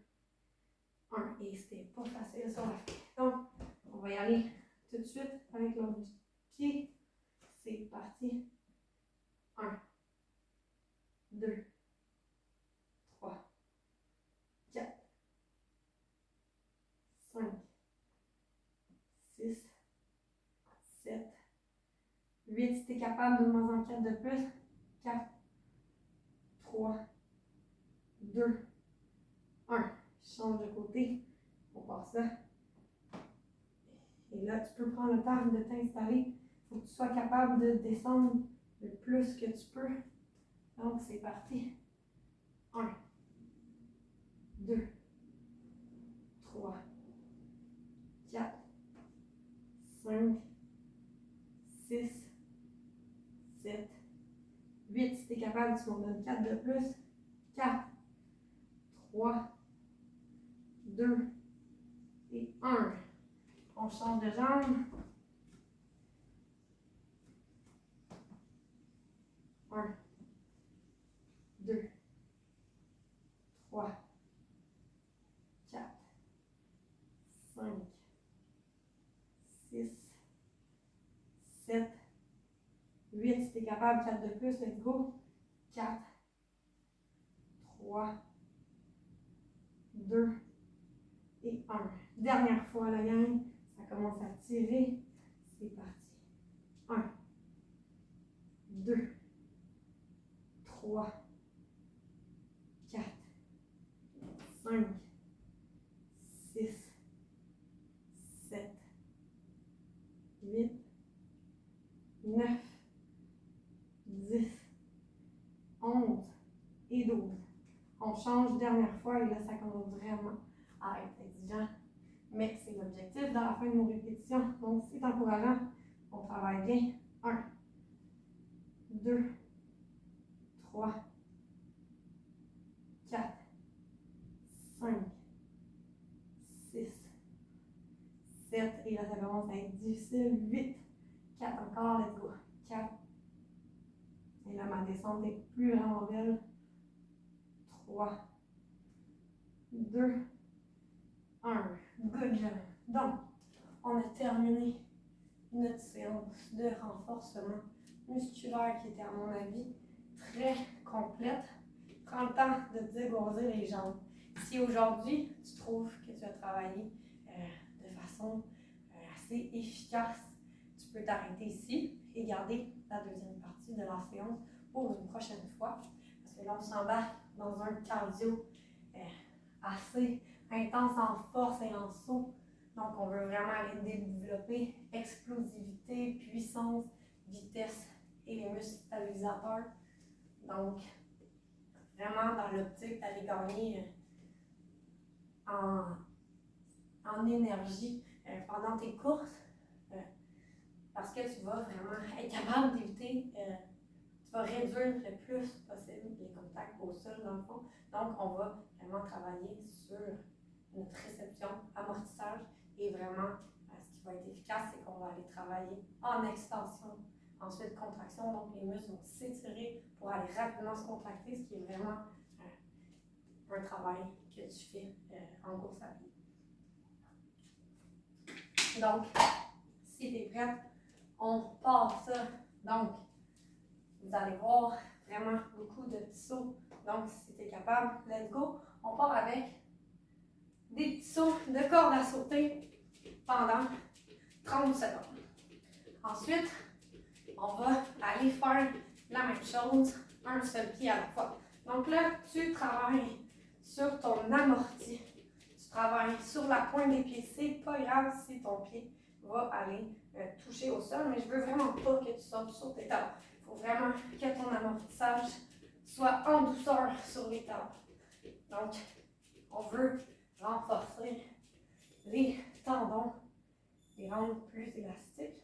1. Et c'était pas facile sur la fin. Donc, on va y aller tout de suite avec l'autre pied. C'est parti. 1, 2, 3, 4, 5, 6, 7, 8. Si tu es capable, donne-moi en 4 de plus. 4, 3, 2, 1. Change de côté. On passe ça. Et là, tu peux prendre le temps de t'installer. Il faut que tu sois capable de descendre le plus que tu peux. Donc, c'est parti. 1, 2, 3, 4, 5, 6, 7, 8. Si tu es capable, tu m'en donnes 4 de plus. 4, 3, 2 et 1. On change de jambe. 1, 2, 3, 4, 5, 6, 7, 8. Si tu es capable, 4 de plus, let's go. 4, 3, 2 et 1. Dernière fois, la gang. Ça commence à tirer. C'est parti. 1, 2, 3, 4, 5, 6, change dernière fois et là, ça commence vraiment à être exigeant. Mais c'est l'objectif dans la fin de nos répétitions. Donc, c'est encourageant. On travaille bien. 1, 2, 3, 4, 5, 6, 7. Et là, ça commence à être difficile. 8, 4 encore. Let's go. 4. Et là, ma descente est plus vraiment belle. 3, 2, 1. Good job. Donc, on a terminé notre séance de renforcement musculaire qui était, à mon avis, très complète. Prends le temps de dégourdir les jambes. Si aujourd'hui, tu trouves que tu as travaillé de façon assez efficace, tu peux t'arrêter ici et garder la deuxième partie de la séance pour une prochaine fois. Parce que là, on s'embarque dans un cardio assez intense en force et en saut. Donc, on veut vraiment aller développer explosivité, puissance, vitesse et les muscles stabilisateurs. Donc, vraiment dans l'optique d'aller gagner en énergie pendant tes courses parce que tu vas vraiment être capable d'éviter, tu vas réduire le plus possible les contacts au sol dans le fond. Donc, on va vraiment travailler sur notre réception, amortissage et vraiment, ce qui va être efficace, c'est qu'on va aller travailler en extension, ensuite contraction, donc les muscles vont s'étirer pour aller rapidement se contracter, ce qui est vraiment un travail que tu fais en course à pied. Donc, si tu es prête, on part ça. Donc, vous allez voir vraiment beaucoup de petits sauts. Donc, si tu es capable, let's go. On part avec des petits sauts de corde à sauter pendant 30 secondes. Ensuite, on va aller faire la même chose, un seul pied à la fois. Donc là, tu travailles sur ton amorti. Tu travailles sur la pointe des pieds. C'est pas grave si ton pied va aller toucher au sol, mais je veux vraiment pas que tu sautes sur tes talons. Il faut vraiment que ton amortissage soit en douceur sur les talons. Donc, on veut renforcer les tendons, les rendre plus élastiques.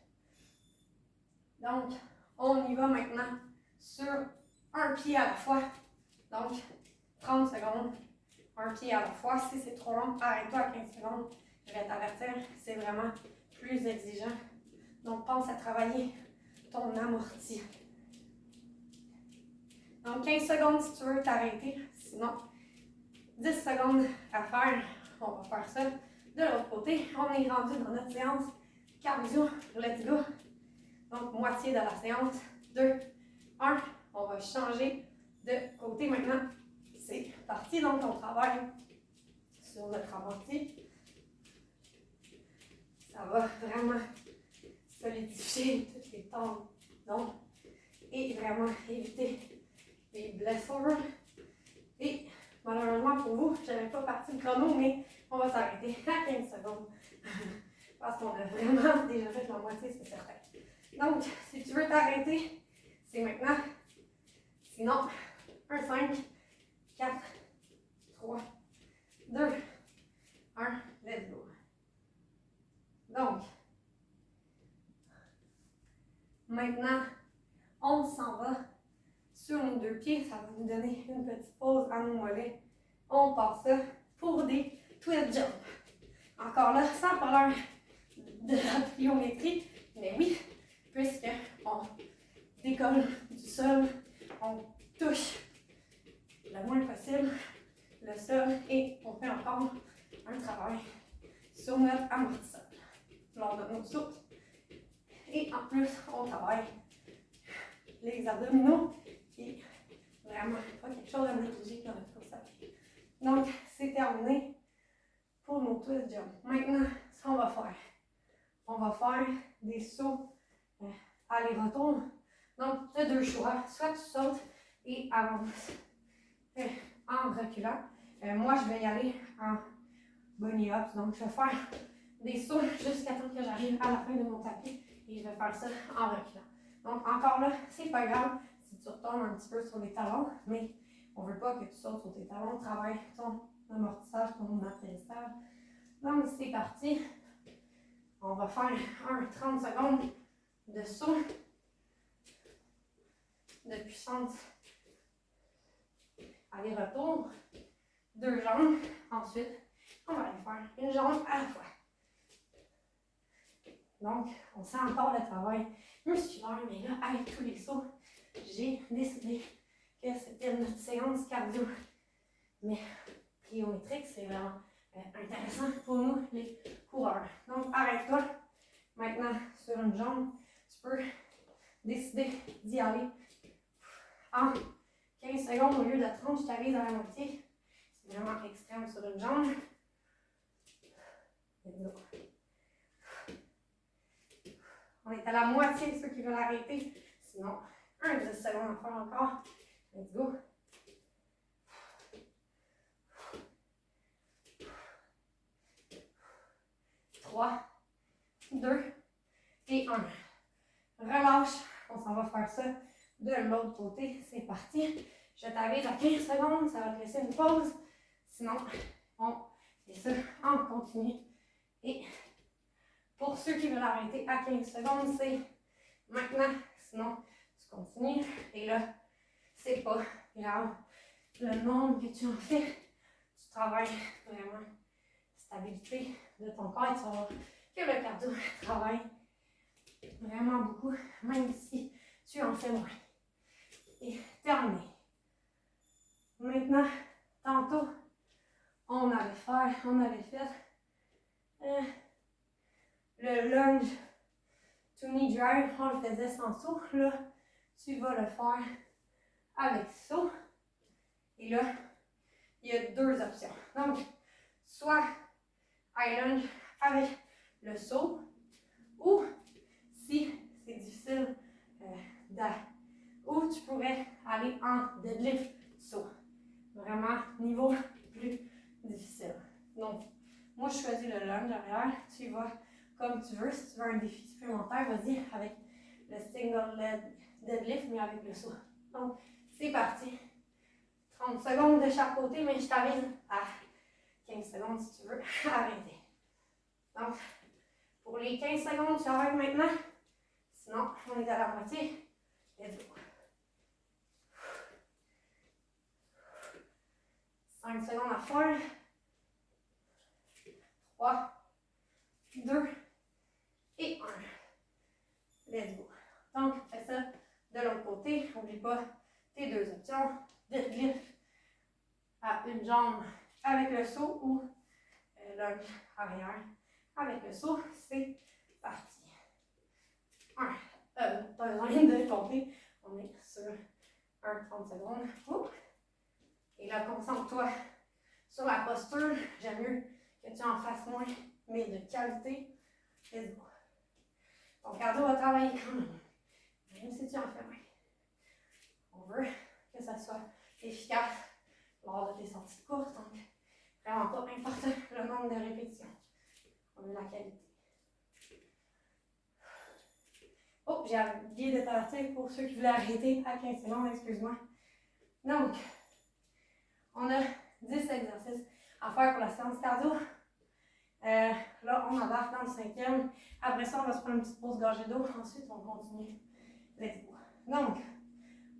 Donc, on y va maintenant sur un pied à la fois. Donc, 30 secondes, un pied à la fois. Si c'est trop long, arrête-toi à 15 secondes. Je vais t'avertir, c'est vraiment plus exigeant. Donc, pense à travailler ton amorti. Donc, 15 secondes si tu veux t'arrêter. Sinon, 10 secondes à faire. On va faire ça de l'autre côté. On est rendu dans notre séance cardio. Let's go. Donc, moitié de la séance. 2, 1. On va changer de côté maintenant. C'est parti. Donc, on travaille sur notre amorti. Ça va vraiment solidifier toutes les tendons et vraiment éviter les blessures. Et malheureusement pour vous, je n'avais pas parti le chrono, mais on va s'arrêter à 15 secondes. Parce qu'on a vraiment déjà fait la moitié, c'est certain. Donc, si tu veux t'arrêter, c'est maintenant. Sinon, 1, 5, 4, 3, 2, 1, let's go. Donc, maintenant, on s'en va sur nos deux pieds. Ça va nous donner une petite pause à nos mollets. On part ça pour des twist jumps. Encore là, sans parler de la pliométrie, mais oui, puisque on décolle du sol, on touche le moins possible le sol et on fait encore un travail sur notre amortissage lors de nos sauts. Et en plus, on travaille les abdominaux qui est vraiment pas quelque chose à négliger dans notre course à pied. Donc, c'est terminé pour nos twist jumps. Maintenant, ce qu'on va faire des sauts aller-retour. Donc, tu as deux choix. Soit tu sautes et avances en reculant. Moi, je vais y aller en bunny hops. Donc, je vais faire des sauts jusqu'à temps que j'arrive à la fin de mon tapis et je vais faire ça en reculant. Donc, encore là, c'est pas grave si tu retombes un petit peu sur les talons, mais On ne veut pas que tu sautes sur tes talons. Travaille ton amortissage, ton atterrissage. Donc, c'est parti. On va faire 30 secondes de saut, de puissance. Aller-retour. 2 jambes. Ensuite, on va aller faire une jambe à la fois. Donc, on sent encore le travail musculaire, mais là, avec tous les sauts, j'ai décidé que c'était notre séance cardio. Mais pliométrique, c'est vraiment intéressant pour nous, les coureurs. Donc, arrête-toi maintenant sur une jambe. Tu peux décider d'y aller en 15 secondes au lieu de 30. Je t'avise à la moitié. C'est vraiment extrême sur une jambe. Let's go. On est à la moitié de ceux qui veulent arrêter. Sinon, 10 secondes à faire encore. Let's go. 3, 2 et 1. Relâche. On s'en va faire ça de l'autre côté. C'est parti. Je t'avise à 15 secondes. Ça va te laisser une pause. Sinon, on fait ça en continu. Et pour ceux qui veulent arrêter à 15 secondes, c'est maintenant. Sinon, tu continues. Et là, c'est pas grave. Le nombre que tu en fais, tu travailles vraiment la stabilité de ton corps. Et tu vas voir que le cardio travaille vraiment beaucoup, même si tu en fais moins. Et terminé. Maintenant, tantôt, on avait fait le lunge to knee drive, on le faisait sans saut. Là, tu vas le faire avec saut. Et là, il y a 2 options. Donc, soit high lunge avec le saut, ou si c'est difficile, ou tu pourrais aller en deadlift saut. Vraiment, niveau plus difficile. Donc, moi, je choisis le lunge arrière. Tu y vas comme tu veux. Si tu veux un défi supplémentaire, vas-y avec le single leg deadlift, mais avec le saut. Donc, c'est parti. 30 secondes de chaque côté, mais je t'avise à 15 secondes si tu veux arrêter. Donc, pour les 15 secondes, tu arrêtes maintenant. Sinon, on est à la moitié. Let's go. 5 secondes à faire. 3, 2 et 1. Let's go. Donc, fais ça de l'autre côté. N'oublie pas tes 2 options. Deadlift à une jambe avec le saut ou lunge arrière avec le saut. C'est parti. 1. Pas besoin de compter. On est sur 30 secondes. Ouh. Et là, concentre-toi sur la posture. J'aime mieux que tu en fasses moins, mais de qualité. Let's go. Ton cardio va travailler quand même. Même si tu en fais moins. On veut que ça soit efficace lors de tes sorties de course. Donc, vraiment pas importe le nombre de répétitions. On veut la qualité. Oh, j'ai oublié de t'avertir pour ceux qui voulaient arrêter à 15 secondes, excuse-moi. Donc, on a 10 exercices à faire pour la séance cardio. Là, on embarque dans le 5e. Après ça, on va se prendre une petite pause gorgée d'eau. Ensuite, on continue. Let's go. Donc,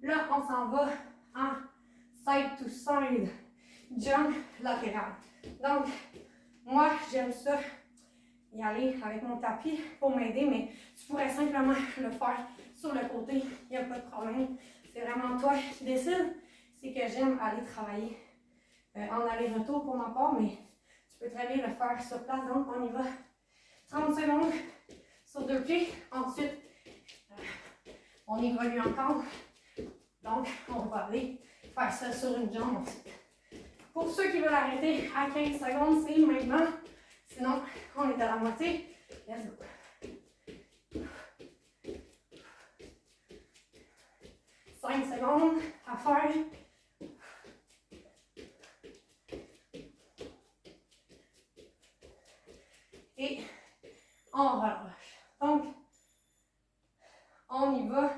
là, on s'en va en side to side jump latéral. Donc, moi, j'aime ça y aller avec mon tapis pour m'aider, mais tu pourrais simplement le faire sur le côté. Il n'y a pas de problème. C'est vraiment toi qui décides. C'est que j'aime aller travailler en aller-retour pour ma part, mais tu peux très bien le faire sur place. Donc, on y va 30 secondes sur 2 pieds. Ensuite, on évolue encore. Donc, on va aller faire ça sur une jambe ensuite. Pour ceux qui veulent arrêter à 15 secondes, c'est maintenant. Sinon, on est à la moitié. Let's go. 5 secondes à faire. Et on relâche. Donc, on y va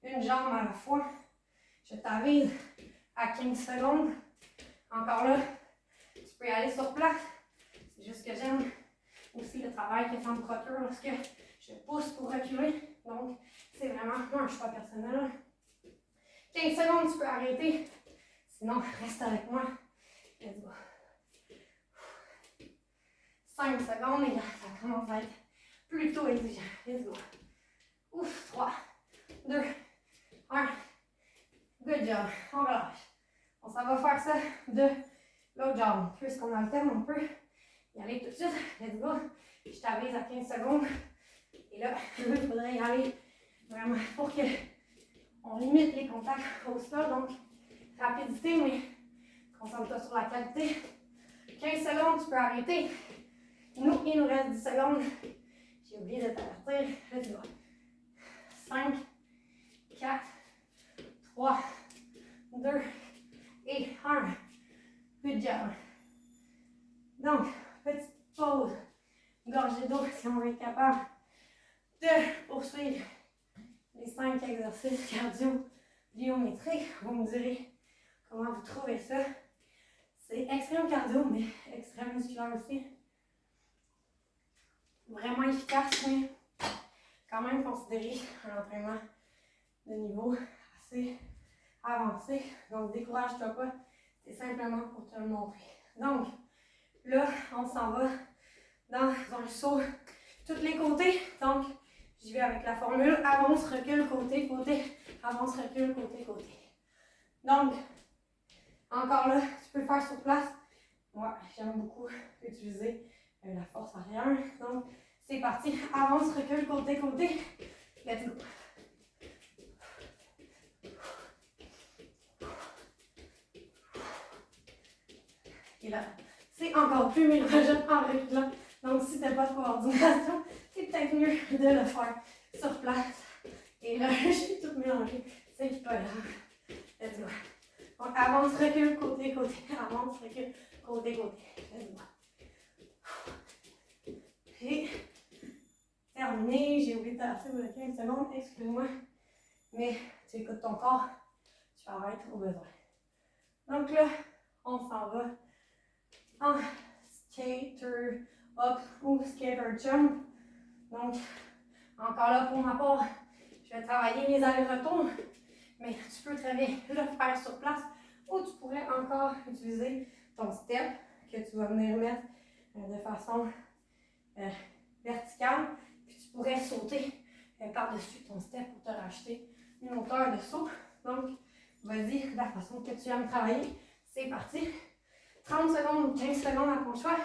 une jambe à la fois. Je t'avise à 15 secondes. Encore là, tu peux y aller sur place. C'est juste que j'aime aussi le travail qui est en crotteur lorsque je pousse pour reculer. Donc, c'est vraiment un choix personnel. 15 secondes, tu peux arrêter. Sinon, reste avec moi. Let's go. 5 secondes et là, ça commence à être plutôt exigeant. Let's go. Ouf, 3, 2, 1. Good job. On relâche. On s'en va faire ça de l'autre jambe. Puisqu'on a le thème, on peut y aller tout de suite. Let's go. Je t'avise à 15 secondes. Et là, il faudrait y aller vraiment pour qu'on limite les contacts au sol. Donc, rapidité, mais concentre-toi sur la qualité. 15 secondes, tu peux arrêter. Il nous reste 10 secondes. J'ai oublié de t'avertir. Let's go. 5, 4, 3, 2 et 1. Good job. Donc, petite pause. Gorgée d'eau si on est capable de poursuivre les 5 exercices cardio biométriques. Vous me direz comment vous trouvez ça. C'est extrême cardio, mais extrême musculaire aussi. Vraiment efficace, mais quand même considéré un entraînement de niveau assez avancé. Donc, décourage-toi pas. C'est simplement pour te le montrer. Donc, là, on s'en va dans un saut tous les côtés. Donc, j'y vais avec la formule avance, recule, côté, côté. Avance, recule, côté, côté. Donc, encore là, tu peux le faire sur place. Moi, j'aime beaucoup utiliser la force arrière. Donc, c'est parti. Avance, recule, côté, côté. Let's go. Et là, c'est encore plus mélangé en reculant. Donc, si tu n'as pas de coordination, c'est peut-être mieux de le faire sur place. Et là, je suis toute mélangée. C'est pas grave. Let's go. Donc, avance, recule, côté, côté. Avance, recule, côté, côté. Let's go. Et terminé. J'ai oublié de t'arrêter de 15 secondes. Excuse-moi. Mais tu écoutes ton corps. Tu arrêtes au besoin. Donc là, on s'en va en skater up ou skater jump. Donc, encore là pour ma part, je vais travailler mes allers-retours, mais tu peux très bien le faire sur place ou tu pourrais encore utiliser ton step que tu vas venir mettre de façon verticale, puis tu pourrais sauter par-dessus ton step pour te racheter une hauteur de saut. Donc, vas-y, de la façon que tu aimes travailler. C'est parti. 30 secondes, 15 secondes à ton choix.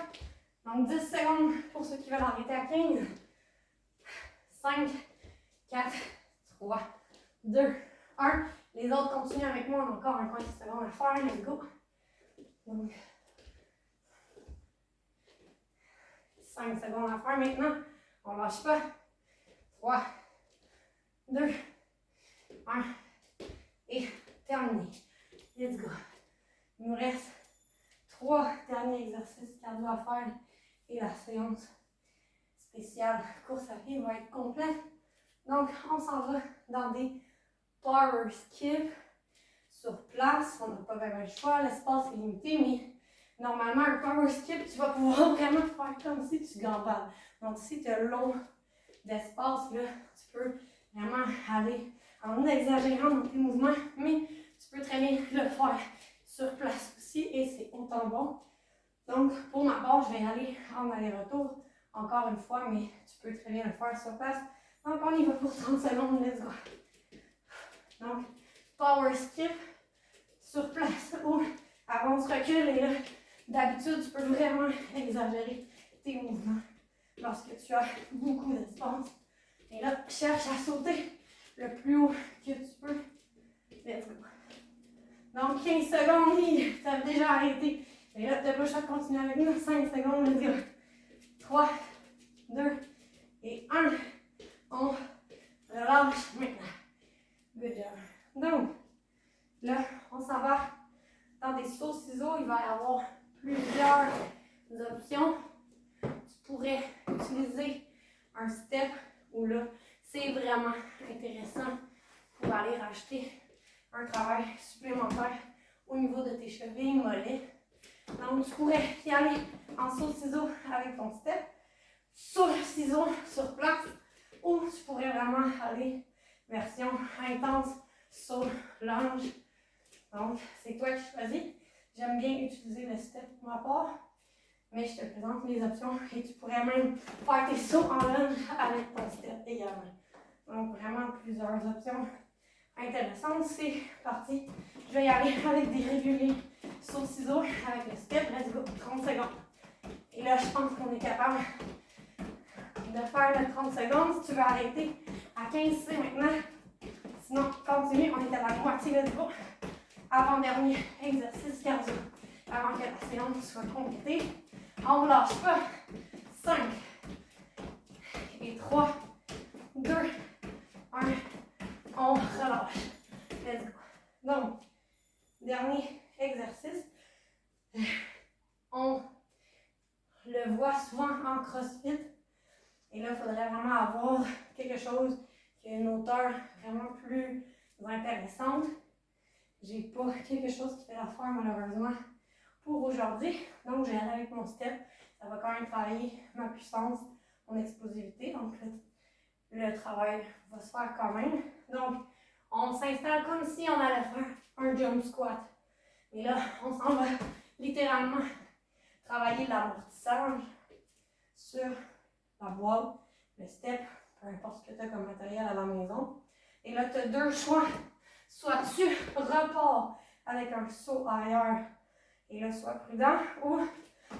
Donc 10 secondes pour ceux qui veulent arrêter à 15. 5, 4, 3, 2, 1. Les autres continuent avec moi. On a encore un 15 secondes à faire. Let's go. Donc, 5 secondes à faire maintenant. On ne lâche pas. 3, 2, 1. Et terminé. Let's go. Il nous reste 3 derniers exercices cardio à faire et la séance spéciale course à pied va être complète. Donc, on s'en va dans des power skips sur place. On n'a pas vraiment le choix, l'espace est limité, mais normalement, un power skip, tu vas pouvoir vraiment faire comme si tu gambades. Donc, si tu as long d'espace, là, tu peux vraiment aller en exagérant dans tes mouvements, mais tu peux très bien le faire sur place aussi et c'est autant bon. Donc, pour ma part, je vais aller en aller-retour encore une fois, mais tu peux très bien le faire sur place. Donc, on y va pour 30 secondes, let's go. Donc, power skip sur place ou avance, recule et là, d'habitude, tu peux vraiment exagérer tes mouvements lorsque tu as beaucoup d'espace. Et là, cherche à sauter le plus haut que tu peux. Let's go. Donc, 15 secondes, tu as déjà arrêté. Et là, tu n'as pas le choix de continuer avec nous. 5 secondes, let's go. 3, 2 et 1. On relâche maintenant. Good job. Donc, là, on s'en va dans des sauts ciseaux. Il va y avoir plusieurs options. Tu pourrais utiliser un step où là, c'est vraiment intéressant pour aller rajouter un travail supplémentaire au niveau de tes chevilles, mollets. Donc, tu pourrais y aller en saut-ciseau avec ton step, saut-ciseau sur place, ou tu pourrais vraiment aller version intense, saut, lunge. Donc, c'est toi qui choisis. J'aime bien utiliser le step pour ma part, mais je te présente les options et tu pourrais même faire tes sauts en lunge avec ton step également. Donc, vraiment plusieurs options intéressantes. C'est parti. Je vais y aller avec des réguliers saut-ciseaux avec le step. Let's go. 30 secondes. Et là, je pense qu'on est capable de faire le 30 secondes. Si tu veux arrêter à 15, c'est maintenant. Sinon, continue. On est à la moitié. Let's go. Avant-dernier exercice cardio. Avant que la séance soit complétée. On ne lâche pas. 5 et 3, 2, 1. On relâche. Let's go. Donc, dernier exercice. On le voit souvent en CrossFit. Et là, il faudrait vraiment avoir quelque chose qui a une hauteur vraiment plus intéressante. J'ai pas quelque chose qui fait l'affaire malheureusement pour aujourd'hui. Donc, je vais aller avec mon step. Ça va quand même travailler ma puissance, mon explosivité. Donc, le travail va se faire quand même. Donc, on s'installe comme si on allait faire un jump squat. Et là, on s'en va littéralement travailler l'amortissage sur la boîte, le step, peu importe ce que tu as comme matériel à la maison. Et là, tu as deux choix. Soit tu repars avec un saut ailleurs et là, sois prudent, ou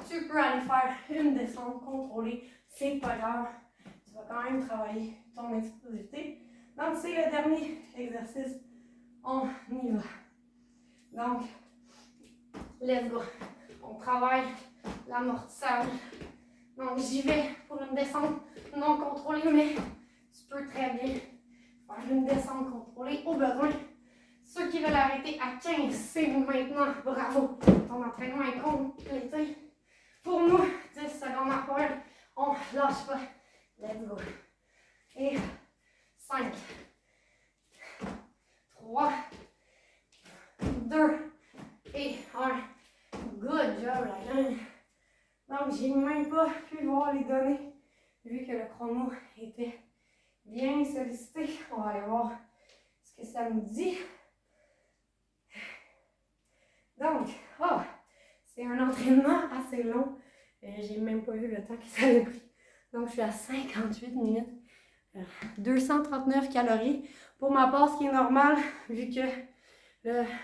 tu peux aller faire une descente contrôlée. C'est pas grave. Tu vas quand même travailler ton explosivité. Donc, c'est le dernier exercice. On y va. Donc, let's go. On travaille l'amortissage. Donc, j'y vais pour une descente non contrôlée, mais tu peux très bien faire une descente contrôlée au besoin. Ceux qui veulent arrêter à 15, c'est maintenant. Bravo. Ton entraînement est complété. Pour nous, 10 secondes à faire. On ne lâche pas. Let's go. Et 5, 3, 2 et 1. Good job, la gang. Donc, j'ai même pas pu voir les données vu que le chrono était bien sollicité. On va aller voir ce que ça nous dit. Donc, c'est un entraînement assez long. J'ai même pas vu le temps que ça a pris. Donc, je suis à 58 minutes. 239 calories. Pour ma part, ce qui est normal, vu que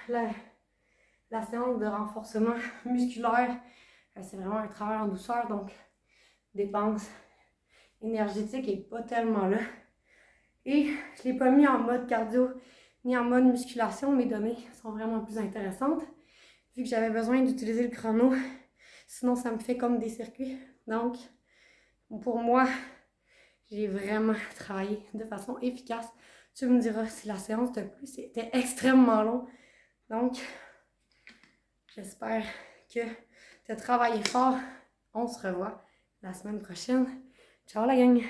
la séance de renforcement musculaire, c'est vraiment un travail en douceur. Donc, dépense énergétique n'est pas tellement là. Et je ne l'ai pas mis en mode cardio ni en mode musculation. Mes données sont vraiment plus intéressantes. Vu que j'avais besoin d'utiliser le chrono, sinon ça me fait comme des circuits. Donc, pour moi, j'ai vraiment travaillé de façon efficace. Tu me diras si la séance t'a plu, c'était extrêmement long. Donc, j'espère que tu as travaillé fort. On se revoit la semaine prochaine. Ciao la gang!